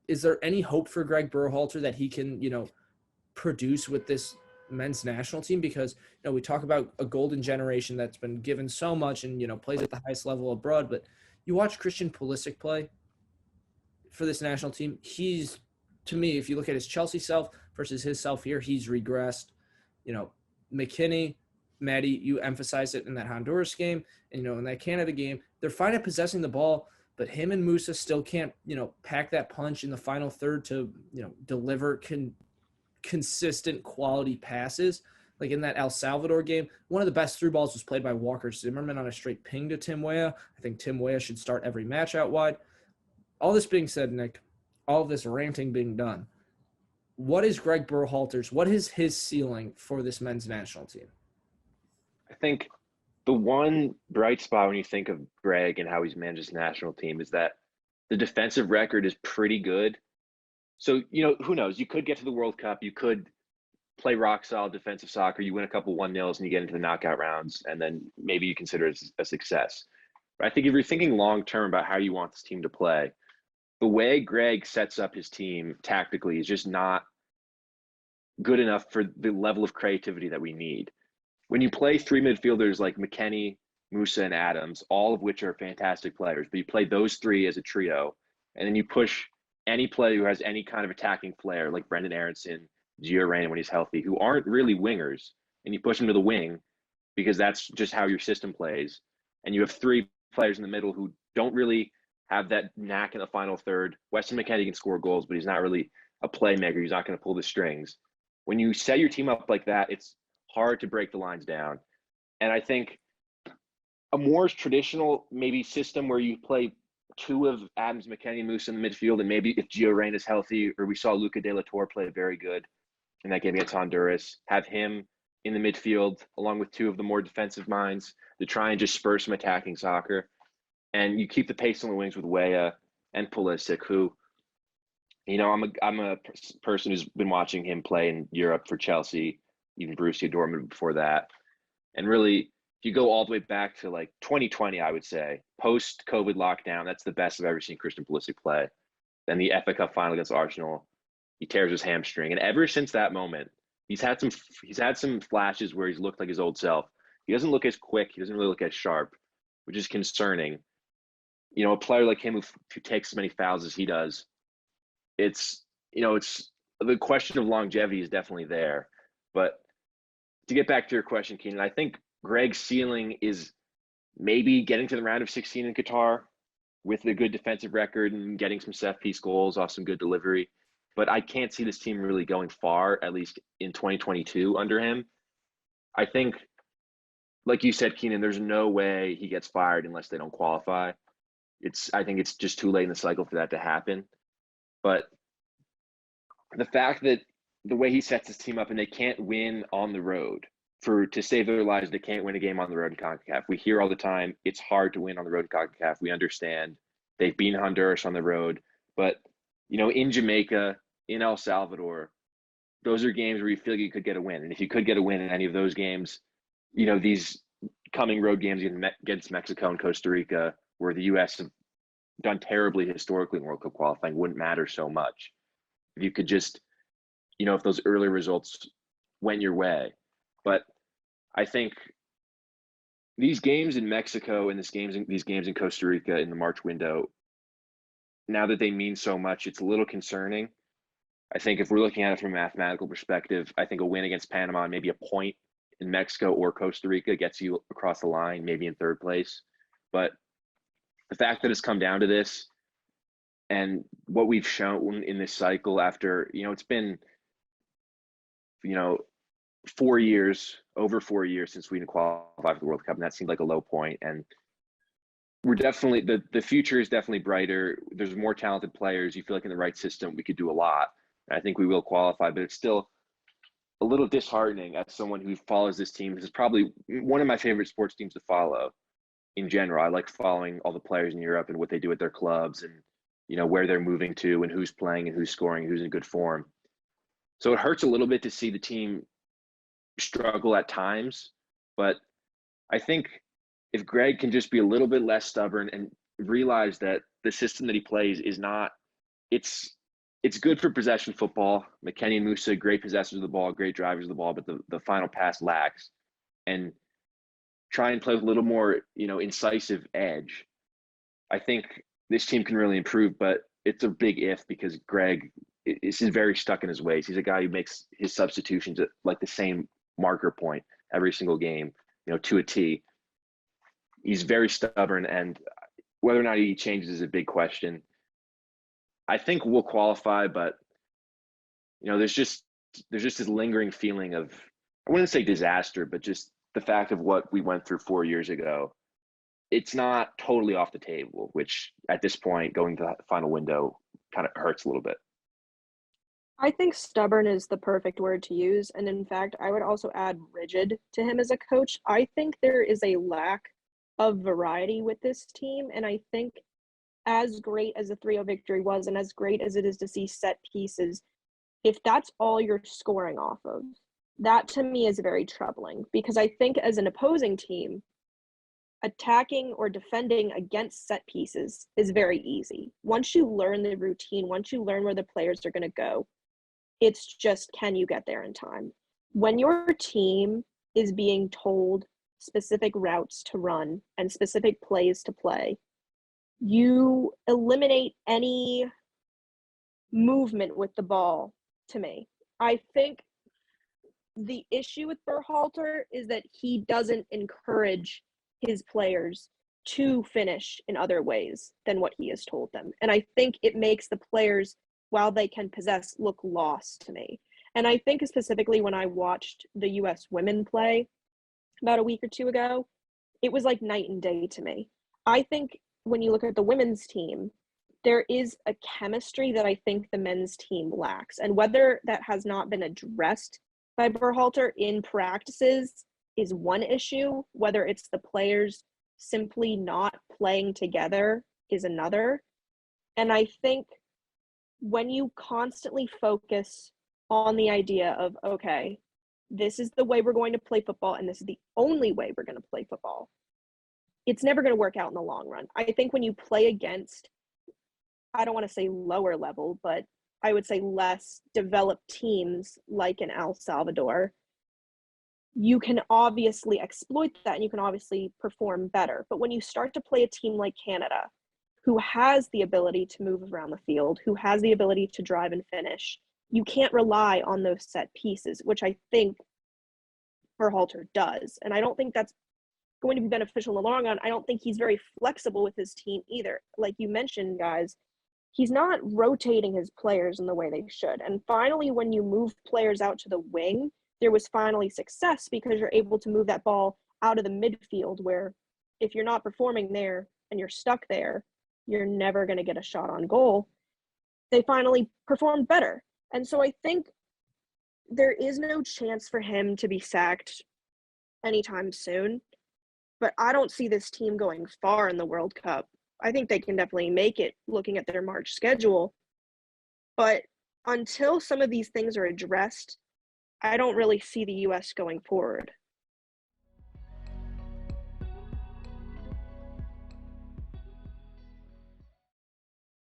is there any hope for Gregg Berhalter that he can, produce with this men's national team? Because, we talk about a golden generation that's been given so much and, plays at the highest level abroad, but you watch Christian Pulisic play for this national team. He's, to me, if you look at his Chelsea self versus his self here, he's regressed. McKinney, Maddie, you emphasized it in that Honduras game, and in that Canada game, they're fine at possessing the ball, but him and Musa still can't, pack that punch in the final third to, deliver consistent quality passes. Like in that El Salvador game, one of the best through balls was played by Walker Zimmerman on a straight ping to Tim Weah. I think Tim Weah should start every match out wide. All this being said, Nick, all of this ranting being done, what is Gregg Berhalter's, what is his ceiling for this men's national team? I think the one bright spot when you think of Greg and how he's managed his national team is that the defensive record is pretty good. So, who knows? You could get to the World Cup. You could play rock solid defensive soccer. You win a couple 1-0s and you get into the knockout rounds, and then maybe you consider it a success. But I think if you're thinking long term about how you want this team to play, the way Greg sets up his team tactically is just not good enough for the level of creativity that we need. When you play three midfielders like McKennie, Musa, and Adams, all of which are fantastic players, but you play those three as a trio, and then you push any player who has any kind of attacking flair, like Brendan Aronson, Gio Reyna when he's healthy, who aren't really wingers, and you push them to the wing because that's just how your system plays. And you have three players in the middle who don't really have that knack in the final third. Weston McKennie can score goals, but he's not really a playmaker. He's not going to pull the strings. When you set your team up like that, it's hard to break the lines down. And I think a more traditional maybe system where you play two of Adams, McKennie, and Musa in the midfield, and maybe if Gio Reyna is healthy, or we saw Luca De La Torre play very good in that game against Honduras, have him in the midfield along with two of the more defensive minds to try and just spur some attacking soccer. And you keep the pace on the wings with Weah and Pulisic, who, I'm a person who's been watching him play in Europe for Chelsea, even Borussia Dortmund before that. And really, if you go all the way back to like 2020, I would say, post-COVID lockdown, that's the best I've ever seen Christian Pulisic play. Then the FA Cup final against Arsenal, he tears his hamstring. And ever since that moment, he's had some flashes where he's looked like his old self. He doesn't look as quick. He doesn't really look as sharp, which is concerning. A player like him who takes as many fouls as he does, it's the question of longevity is definitely there. But to get back to your question, Keenan, I think Greg's ceiling is maybe getting to the round of 16 in Qatar with a good defensive record and getting some set piece goals off some good delivery. But I can't see this team really going far, at least in 2022 under him. I think, like you said, Keenan, there's no way he gets fired unless they don't qualify. I think it's just too late in the cycle for that to happen. But the fact that the way he sets his team up and they can't win on the road, to save their lives, they can't win a game on the road in CONCACAF. We hear all the time, it's hard to win on the road in CONCACAF. We understand. They've beaten Honduras on the road. But, in Jamaica, in El Salvador, those are games where you feel like you could get a win. And if you could get a win in any of those games, these coming road games against Mexico and Costa Rica, where the U.S. have done terribly historically in World Cup qualifying, wouldn't matter so much. If you could just, if those early results went your way. But I think these games in Mexico and these games in Costa Rica in the March window, now that they mean so much, it's a little concerning. I think if we're looking at it from a mathematical perspective, I think a win against Panama and maybe a point in Mexico or Costa Rica gets you across the line, maybe in third place. But the fact that it's come down to this and what we've shown in this cycle after, it's been, over 4 years since we didn't qualify for the World Cup, and that seemed like a low point. And we're definitely, the future is definitely brighter. There's more talented players. You feel like in the right system, we could do a lot. And I think we will qualify, but it's still a little disheartening as someone who follows this team. This is probably one of my favorite sports teams to follow in general. I like following all the players in Europe and what they do at their clubs and, where they're moving to and who's playing and who's scoring and who's in good form. So it hurts a little bit to see the team struggle at times, but I think if Greg can just be a little bit less stubborn and realize that the system that he plays is not, it's it's good for possession football. McKennie and Musa, great possessors of the ball, great drivers of the ball, but the final pass lacks. And try and play with a little more, incisive edge. I think this team can really improve, but it's a big if because Gregg is very stuck in his ways. He's a guy who makes his substitutions at like the same marker point every single game, to a T. He's very stubborn, and whether or not he changes is a big question. I think we'll qualify, but there's just this lingering feeling of, I wouldn't say disaster, but just the fact of what we went through 4 years ago. It's not totally off the table, which at this point, going to the final window kind of hurts a little bit. I think stubborn is the perfect word to use. And in fact, I would also add rigid to him as a coach. I think there is a lack of variety with this team. And I think as great as the 3-0 victory was, and as great as it is to see set pieces, if that's all you're scoring off of, that to me is very troubling. Because I think as an opposing team, attacking or defending against set pieces is very easy. Once you learn the routine, once you learn where the players are going to go, it's just, can you get there in time? When your team is being told specific routes to run and specific plays to play, you eliminate any movement with the ball, to me. I think the issue with Berhalter is that he doesn't encourage his players to finish in other ways than what he has told them. And I think it makes the players, while they can possess, look lost to me. And I think specifically when I watched the US women play about a week or two ago, it was like night and day to me. I think when you look at the women's team, there is a chemistry that I think the men's team lacks. And whether that has not been addressed by Berhalter in practices is one issue. Whether it's the players simply not playing together is another. And I think when you constantly focus on the idea of, okay, this is the way we're going to play football and this is the only way we're going to play football, it's never going to work out in the long run. I think when you play against, I don't want to say lower level, but I would say less developed teams like in El Salvador, you can obviously exploit that and you can obviously perform better. But when you start to play a team like Canada, who has the ability to move around the field, who has the ability to drive and finish, you can't rely on those set pieces, which I think Berhalter does. And I don't think that's going to be beneficial in the long run. I don't think he's very flexible with his team either. Like you mentioned, guys, he's not rotating his players in the way they should. And finally, when you move players out to the wing, there was finally success because you're able to move that ball out of the midfield, where if you're not performing there and you're stuck there, you're never going to get a shot on goal. They finally performed better. And so I think there is no chance for him to be sacked anytime soon. But I don't see this team going far in the World Cup. I think they can definitely make it looking at their March schedule. But until some of these things are addressed, I don't really see the U.S. going forward.